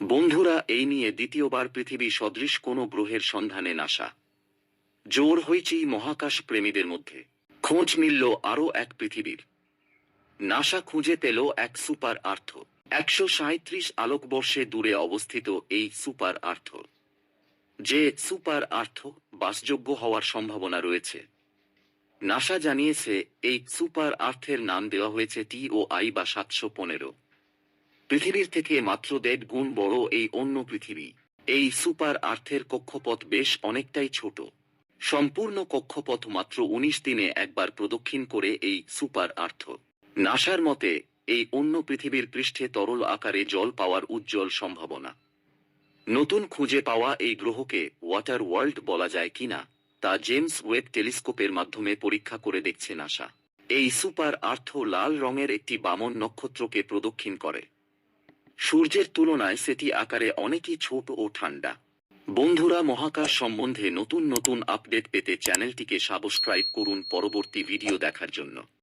বন্ধুরা, এই নিয়ে দ্বিতীয়বার পৃথিবী সদৃশ কোনো গ্রহের সন্ধানে নাসা। জোর হইচই মহাকাশ প্রেমীদের মধ্যে। খোঁজ মিলল আরও এক পৃথিবীর। নাসা খুঁজে পেল এক সুপার আর্থ। 137 আলোকবর্ষে দূরে অবস্থিত এই সুপার আর্থ। যে সুপার আর্থ বাসযোগ্য হওয়ার সম্ভাবনা রয়েছে। নাসা জানিয়েছে এই সুপার আর্থের নাম দেওয়া হয়েছে TOI বা 715। পৃথিবীর থেকে মাত্র 1.5 গুণ বড় এই অন্য পৃথিবী। এই সুপার আর্থের কক্ষপথ বেশ অনেকটাই ছোট। সম্পূর্ণ কক্ষপথ মাত্র 19 দিনে একবার প্রদক্ষিণ করে এই সুপার আর্থ। নাসার মতে এই অন্য পৃথিবীর পৃষ্ঠে তরল আকারে জল পাওয়ার উজ্জ্বল সম্ভাবনা। নতুন খুঁজে পাওয়া এই গ্রহকে ওয়াটার ওয়ার্ল্ড বলা যায় কিনা তা জেমস ওয়েব টেলিস্কোপের মাধ্যমে পরীক্ষা করে দেখছে নাসা। এই সুপার আর্থ লাল রঙের একটি বামন নক্ষত্রকে প্রদক্ষিণ করে। সূর্যের তুলনায় সেটি আকারে অনেকই ছোট ও ঠান্ডা। বন্ধুরা, মহাকাশ সম্বন্ধে নতুন নতুন আপডেট পেতে চ্যানেলটিকে সাবস্ক্রাইব করুন পরবর্তী ভিডিও দেখার জন্য।